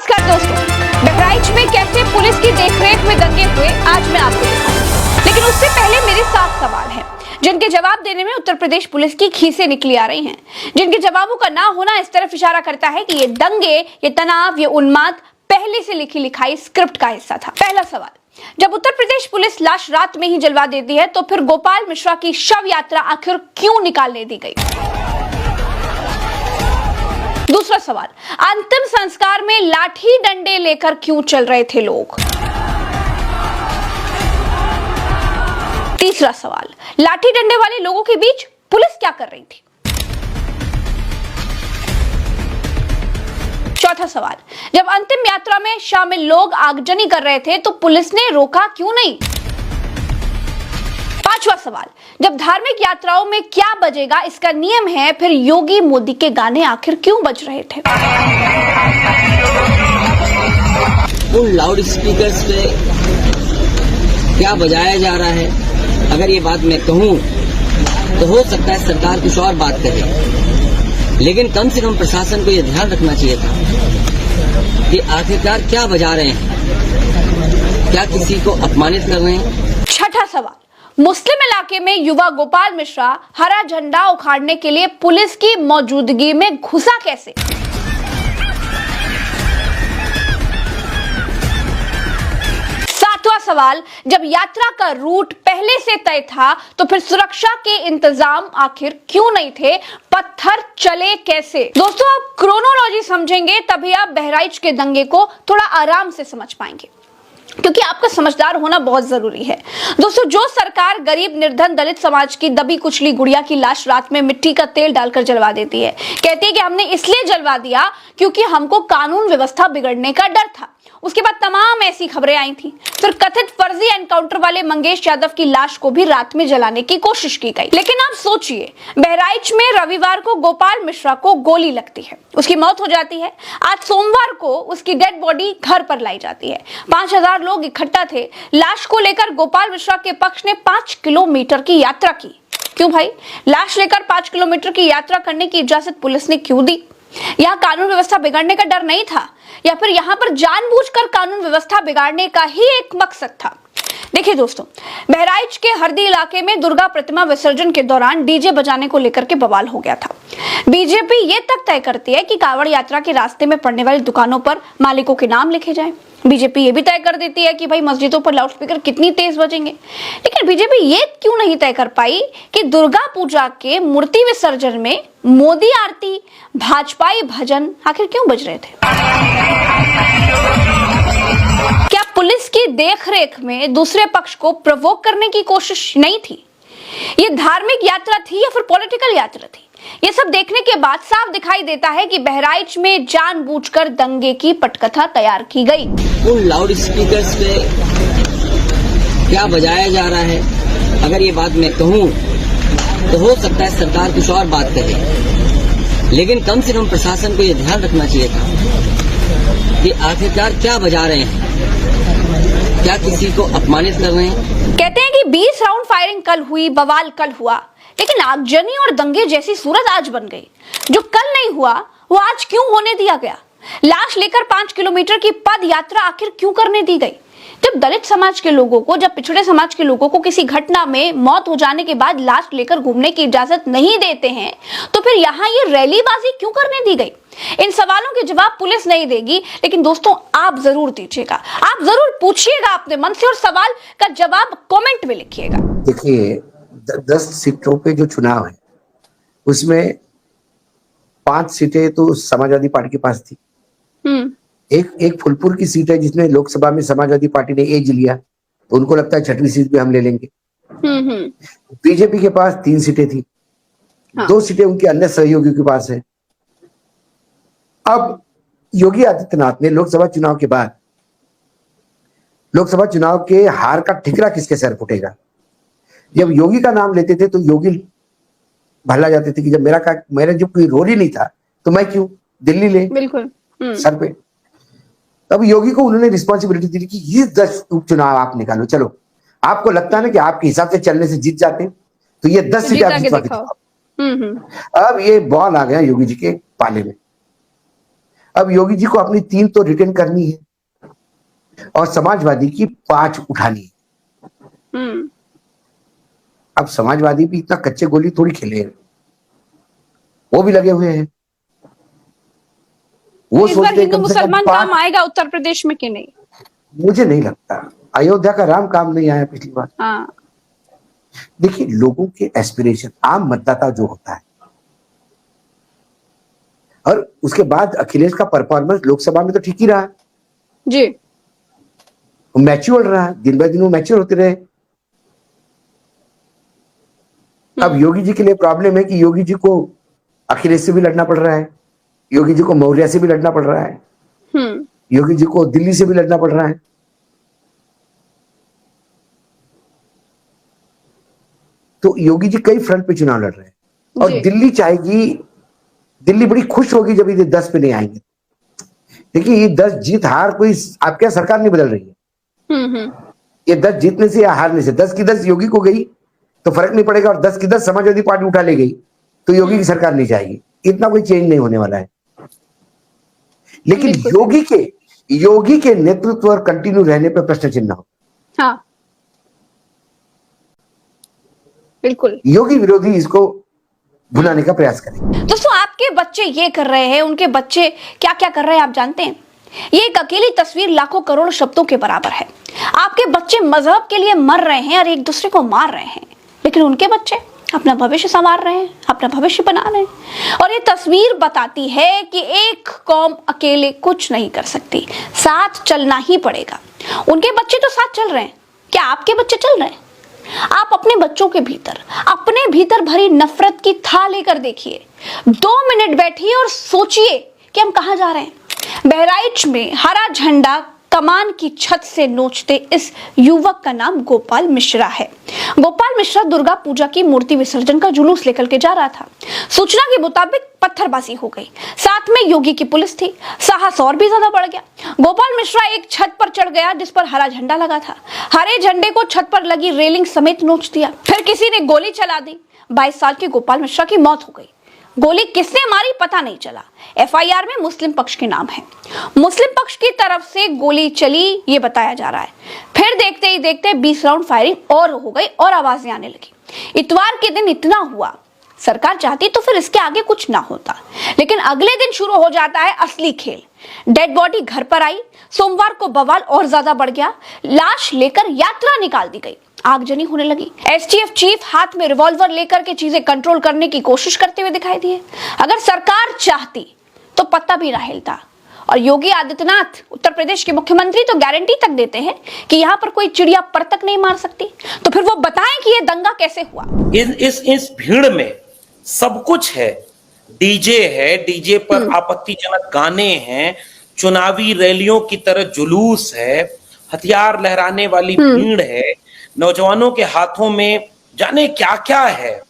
नमस्कार दोस्तों, बहराइच में कैसे पुलिस की देखरेख में दंगे हुए आज मैं आपको दिखाऊंगी। लेकिन उससे पहले मेरे 7 सवाल हैं जिनके जवाब देने में उत्तर प्रदेश पुलिस की खीसें निकली आ रही हैं, जिनके जवाबों का ना होना इस तरफ इशारा करता है कि ये दंगे, ये तनाव, ये उन्माद पहले से लिखी लिखाई स्क्रिप्ट का हिस्सा था। पहला सवाल, जब उत्तर प्रदेश पुलिस लाश रात में ही जलवा देती है तो फिर गोपाल मिश्रा की शव यात्रा आखिर क्यों निकालने दी गई? दूसरा सवाल, अंतिम संस्कार में लाठी डंडे लेकर क्यों चल रहे थे लोग? तीसरा सवाल, लाठी डंडे वाले लोगों के बीच पुलिस क्या कर रही थी? चौथा सवाल, जब अंतिम यात्रा में शामिल लोग आगजनी कर रहे थे तो पुलिस ने रोका क्यों नहीं? पांचवा सवाल, जब धार्मिक यात्राओं में क्या बजेगा इसका नियम है, फिर योगी मोदी के गाने आखिर क्यों बज रहे थे? उन लाउड स्पीकर्स पे क्या बजाया जा रहा है, अगर ये बात मैं कहूं तो हो सकता है सरकार कुछ और बात करे, लेकिन कम से कम प्रशासन को यह ध्यान रखना चाहिए था कि आखिरकार क्या बजा रहे हैं, क्या किसी को अपमानित कर रहे हैं। छठा सवाल, मुस्लिम इलाके में युवा गोपाल मिश्रा हरा झंडा उखाड़ने के लिए पुलिस की मौजूदगी में घुसा कैसे? सातवां सवाल, जब यात्रा का रूट पहले से तय था तो फिर सुरक्षा के इंतजाम आखिर क्यों नहीं थे? पत्थर चले कैसे? दोस्तों, आप क्रोनोलॉजी समझेंगे तभी आप बहराइच के दंगे को थोड़ा आराम से समझ पाएंगे, क्योंकि आपका समझदार होना बहुत जरूरी है। दोस्तों, जो सरकार गरीब, निर्धन, दलित समाज की दबी कुचली गुड़िया की लाश रात में मिट्टी का तेल डालकर जलवा देती है, कहती है कि हमने इसलिए जलवा दिया क्योंकि हमको कानून व्यवस्था बिगड़ने का डर था। उसके बाद तमाम ऐसी खबरें आई थी। फिर कथित फर्जी एनकाउंटर वाले मंगेश यादव की लाश को भी रात में जलाने की कोशिश की गई। लेकिन आप सोचिए, बहराइच में रविवार को गोपाल मिश्रा को गोली लगती है, उसकी मौत हो जाती है। आज सोमवार को उसकी डेड बॉडी घर पर लाई जाती है। 5000 लोग इकट्ठा थे। लाश को लेकर गोपाल मिश्रा के पक्ष ने 5 किलोमीटर की यात्रा की। क्यों भाई? लाश लेकर 5 किलोमीटर की यात्रा करने की इजाजत पुलिस ने क्यों दी? यहाँ कानून व्यवस्था बिगड़ने का डर नहीं था, या फिर यहाँ पर जानबूझकर कानून व्यवस्था बिगाड़ने का ही एक मकसद था? देखिए दोस्तों, बहराइच के हरदी इलाके में दुर्गा प्रतिमा विसर्जन के दौरान डीजे बजाने को लेकर के बवाल हो गया था। बीजेपी ये तक तय करती है कि कांवड़ यात्रा के रास्ते में पड़ने वाली दुकानों पर मालिकों के नाम लिखे जाएं। बीजेपी ये भी तय कर देती है कि भाई मस्जिदों पर लाउडस्पीकर कितनी तेज बजेंगे। लेकिन बीजेपी ये क्यों नहीं तय कर पाई कि दुर्गा पूजा के मूर्ति विसर्जन में मोदी आरती, भाजपाई भजन आखिर क्यों बज रहे थे? क्या पुलिस की देखरेख में दूसरे पक्ष को प्रवोक करने की कोशिश नहीं थी? ये धार्मिक यात्रा थी या फिर पॉलिटिकल यात्रा थी? ये सब देखने के बाद साफ दिखाई देता है कि बहराइच में जानबूझकर दंगे की पटकथा तैयार की गई। उन लाउड स्पीकर्स पे क्या बजाया जा रहा है, अगर ये बात मैं कहूं तो हो सकता है सरकार कुछ और बात करे, लेकिन कम से कम प्रशासन को यह ध्यान रखना चाहिए था कि आखिरकार क्या बजा रहे हैं, क्या किसी को अपमानित कर रहे हैं। कहते हैं कि 20 राउंड फायरिंग कल हुई, बवाल कल हुआ, लेकिन आगजनी और दंगे जैसी सूरत आज बन गई। जो कल नहीं हुआ वो आज क्यों होने दिया गया? लाश लेकर 5 किलोमीटर की पद यात्रा आखिर क्यों करने दी गई? जब दलित समाज के लोगों को, जब पिछड़े समाज के लोगों को किसी घटना में मौत हो जाने के बाद लाश लेकर घूमने की इजाजत नहीं देते हैं, तो फिर यहाँ ये रैलीबाजी क्यों करने दी गई? इन सवालों के जवाब पुलिस नहीं देगी, लेकिन दोस्तों आप जरूर दीजिएगा, आप जरूर पूछिएगा अपने मन से और सवाल का जवाब कमेंट में लिखिएगा। देखिए, 10 सीटों पे जो चुनाव है उसमें 5 सीटें तो समाजवादी पार्टी के पास थी। एक फुलपुर की सीट है जिसमें लोकसभा में समाजवादी पार्टी ने एज लिया, तो उनको लगता है 6वीं सीट भी हम ले लेंगे। बीजेपी के पास 3 सीटें थी। हाँ। 2 सीटें उनके अन्य सहयोगियों के पास है। अब योगी आदित्यनाथ ने लोकसभा चुनाव के बाद, लोकसभा चुनाव के हार का ठिकरा किसके सर फुटेगा? जब योगी का नाम लेते थे तो योगी भला जाते थे कि जब मेरा जब कोई रोल ही नहीं था तो मैं क्यों दिल्ली ले बिल्कुल सर पे। तब योगी को उन्होंने रिस्पॉन्सिबिलिटी दी कि ये 10 उपचुनाव आप निकालो। चलो, आपको लगता है ना कि आपके हिसाब से चलने से जीत जाते हैं, तो ये 10 सीटें आप जितवा के दिखाओ। अब ये बॉल आ गया योगी जी के पाले में। अब योगी जी को अपनी 3 तो रिटेन करनी है और समाजवादी की 5 उठानी है। अब समाजवादी भी इतना कच्चे गोली थोड़ी खेले हैं, वो भी लगे हुए हैं। वो इस बार सोचते हैं हिंदू कम से कम मुसलमान 5। काम आएगा उत्तर प्रदेश में कि नहीं? मुझे नहीं लगता। अयोध्या का राम काम नहीं आया पिछली बार। हाँ। देखिए, लोगों के एस्पिरेशन, आम मतदाता जो होता है, और उसके बाद अखिलेश का परफॉर्मेंस लोकसभा में तो ठीक ही रहा जी। मैच्योर रहा, दिन ब दिन वो मैच्योर होते रहे। अब योगी जी के लिए प्रॉब्लम है कि योगी जी को अखिलेश से भी लड़ना पड़ रहा है, योगी जी को मौर्य से भी लड़ना पड़ रहा है, योगी जी को दिल्ली से भी लड़ना पड़ रहा है। तो योगी जी कई फ्रंट पे चुनाव लड़ रहे हैं और दिल्ली चाहेगी, दिल्ली बड़ी खुश होगी जब ये 10 पे नहीं आएंगे। देखिए, ये 10 जीत हार कोई आपके यहाँ सरकार नहीं बदल रही है। ये 10 जीतने से या हारने से, 10 की 10 योगी को गई तो फर्क नहीं पड़ेगा, और 10 की 10 समाजवादी पार्टी उठा ले गई तो योगी की सरकार नहीं जाएगी। इतना कोई चेंज नहीं होने वाला है। लेकिन योगी के नेतृत्व और कंटिन्यू रहने पर प्रश्न चिन्ह हो। हाँ, बिल्कुल। योगी विरोधी इसको भुनाने का प्रयास करेंगे। दोस्तों, आपके बच्चे ये कर रहे हैं, उनके बच्चे क्या क्या कर रहे हैं आप जानते हैं? ये एक अकेली तस्वीर लाखों करोड़ शब्दों के बराबर है। आपके बच्चे मजहब के लिए मर रहे हैं और एक दूसरे को मार रहे हैं, लेकिन उनके बच्चे अपना भविष्य संवार रहे हैं, अपना भविष्य बना रहे हैं। और ये तस्वीर बताती है कि एक कौम अकेले कुछ नहीं कर सकती, साथ चलना ही पड़ेगा। उनके बच्चे तो साथ चल रहे हैं, क्या आपके बच्चे चल रहे हैं? आप अपने बच्चों के भीतर, अपने भीतर भरी नफरत की था लेकर देखिए। 2 मिनट बैठिए और सोचिए कि हम कहां जा रहे हैं। बहराइच में हरा झंडा कमान की छत से नोचते इस युवक का नाम गोपाल मिश्रा है। गोपाल मिश्रा दुर्गा पूजा की मूर्ति विसर्जन का जुलूस लेकर के जा रहा था। सूचना के मुताबिक पत्थरबाजी हो गई, साथ में योगी की पुलिस थी। साहस और भी ज्यादा बढ़ गया। गोपाल मिश्रा एक छत पर चढ़ गया जिस पर हरा झंडा लगा था। हरे झंडे को छत पर लगी रेलिंग समेत नोच दिया। फिर किसी ने गोली चला दी। 22 साल के गोपाल मिश्रा की मौत हो गई। गोली किसने मारी पता नहीं चला। एफआईआर में मुस्लिम पक्ष के नाम है। मुस्लिम पक्ष की तरफ से गोली चली ये बताया जा रहा है। फिर देखते ही देखते 20 राउंड फायरिंग और हो गई और आवाजें आने लगी। इतवार के दिन इतना हुआ, सरकार चाहती तो फिर इसके आगे कुछ ना होता, लेकिन अगले दिन शुरू हो जाता है असली खेल। डेड बॉडी घर पर आई। सोमवार को बवाल और ज्यादा बढ़ गया। लाश लेकर यात्रा निकाल दी गई। आगजनी होने लगी। एसटीएफ चीफ हाथ में रिवॉल्वर लेकर के चीजें कंट्रोल करने की कोशिश करते हुए दिखाई दिए। अगर सरकार चाहती तो पत्ता भी ना हिलता। और योगी आदित्यनाथ उत्तर प्रदेश के मुख्यमंत्री तो गारंटी तक देते हैं कि यहाँ पर कोई चिड़िया पर तक नहीं मार सकती। तो फिर वो बताएं कि ये दंगा कैसे हुआ। इस भीड़ में सब कुछ है। डीजे है, डीजे पर आपत्तिजनक गाने हैं, चुनावी रैलियों की तरह जुलूस है, हथियार लहराने वाली भीड़ है, नौजवानों के हाथों में जाने क्या क्या है।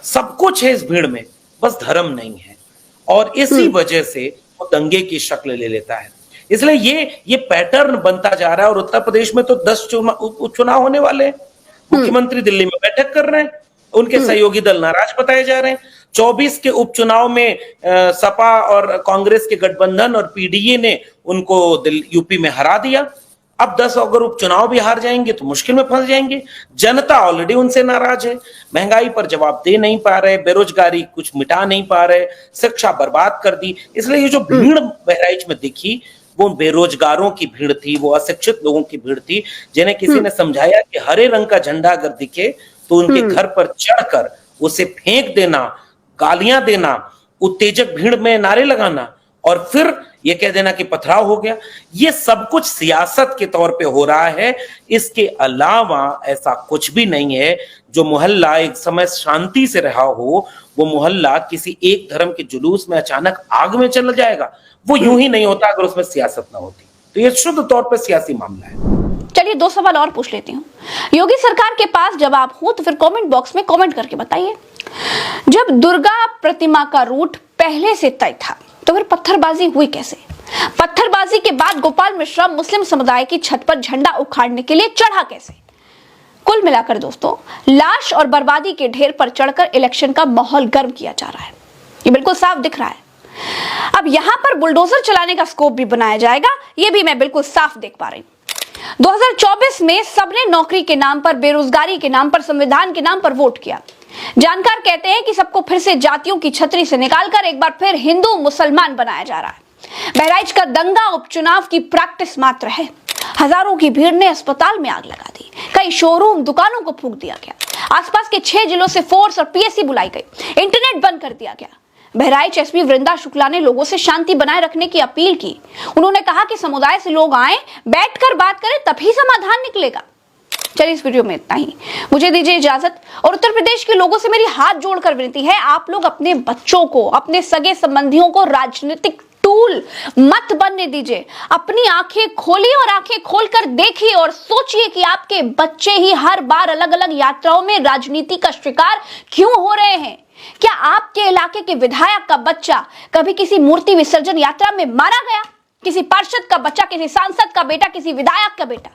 सब कुछ है इस भीड़ में, बस धर्म नहीं है। और इसी वजह से वो दंगे की शक्ल ले लेता है। इसलिए ये पैटर्न बनता जा रहा है। और उत्तर प्रदेश में तो 10 उपचुनाव होने वाले हैं। मुख्यमंत्री दिल्ली में बैठक कर रहे हैं, उनके सहयोगी दल नाराज बताए जा रहे हैं। 24 के उपचुनाव में सपा और कांग्रेस के गठबंधन और पीडीए ने उनको यूपी में हरा दिया। अब 10 अगर उपचुनाव भी हार जाएंगे तो मुश्किल में फंस जाएंगे। जनता ऑलरेडी उनसे नाराज है। महंगाई पर जवाब दे नहीं पा रहे, बेरोजगारी कुछ मिटा नहीं पा रहे, शिक्षा बर्बाद कर दी। इसलिए ये जो भीड़ बहराइच में दिखी वो बेरोजगारों की भीड़ थी, वो अशिक्षित लोगों की भीड़ थी, जिन्हें किसी ने समझाया कि हरे रंग का झंडा अगर दिखे तो उनके घर पर चढ़कर उसे फेंक देना, गालियां देना, उत्तेजक भीड़ में नारे लगाना और फिर ये कह देना कि पथराव हो गया। ये सब कुछ सियासत के तौर पे हो रहा है। इसके अलावा ऐसा कुछ भी नहीं है। जो मोहल्ला एक समय शांति से रहा हो, वो मोहल्ला किसी एक धर्म के जुलूस में अचानक आग में चल जाएगा। वो यूं ही नहीं होता अगर उसमें सियासत ना होती। तो ये शुद्ध तौर पे सियासी मामला है। चलिए 2 सवाल और पूछ लेती हूँ। योगी सरकार के पास जवाब हो तो फिर कमेंट बॉक्स में कमेंट करके बताइए। जब दुर्गा प्रतिमा का रूट पहले से तय था तो फिर पत्थरबाजी हुई कैसे? पत्थरबाजी के बाद गोपाल मिश्रा मुस्लिम समुदाय की छत पर झंडा उखाड़ने के लिए चढ़ा कैसे? कुल मिलाकर दोस्तों, लाश और बर्बादी के ढेर पर चढ़कर इलेक्शन का माहौल गर्म किया जा रहा है। ये बिल्कुल साफ दिख रहा है। अब यहां पर बुलडोजर चलाने का स्कोप भी बनाया जाएगा, यह भी मैं बिल्कुल साफ देख पा रही हूं। 2024 में सबने नौकरी के नाम पर, बेरोजगारी के नाम पर, संविधान के नाम पर वोट किया। जानकार कहते हैं कि सबको फिर से जातियों की छतरी से निकालकर एक बार फिर हिंदू मुसलमान बनाया जा रहा है। बहराइच का दंगा उपचुनाव की प्रैक्टिस मात्र है। हजारों की भीड़ ने अस्पताल में आग लगा दी, कई शोरूम, दुकानों को फूंक दिया गया। आसपास के 6 जिलों से फोर्स और पीएससी बुलाई गई, इंटरनेट बंद कर दिया गया। बहराइच एसपी वृंदा शुक्ला ने लोगों से शांति बनाए रखने की अपील की। उन्होंने कहा कि समुदाय से लोग आए, बैठकर बात करें, तभी समाधान निकलेगा। चलिए इस वीडियो में इतना ही, मुझे दीजिए इजाजत। और उत्तर प्रदेश के लोगों से मेरी हाथ जोड़कर विनती है, आप लोग अपने बच्चों को, अपने सगे संबंधियों को राजनीतिक टूल मत बनने दीजिए। अपनी आंखें खोलिए और आंखें खोलकर देखिए और सोचिए कि आपके बच्चे ही हर बार अलग अलग यात्राओं में राजनीति का शिकार क्यों हो रहे हैं। क्या आपके इलाके के विधायक का बच्चा कभी किसी मूर्ति विसर्जन यात्रा में मारा गया? किसी पार्षद का बच्चा, किसी सांसद का बेटा, किसी विधायक का बेटा?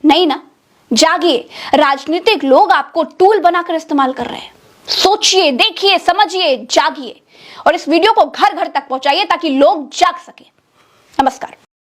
नहीं ना। जागिए, राजनीतिक लोग आपको टूल बनाकर इस्तेमाल कर रहे हैं। सोचिए, देखिए, समझिए, जागिए और इस वीडियो को घर घर तक पहुंचाइए ताकि लोग जाग सके। नमस्कार।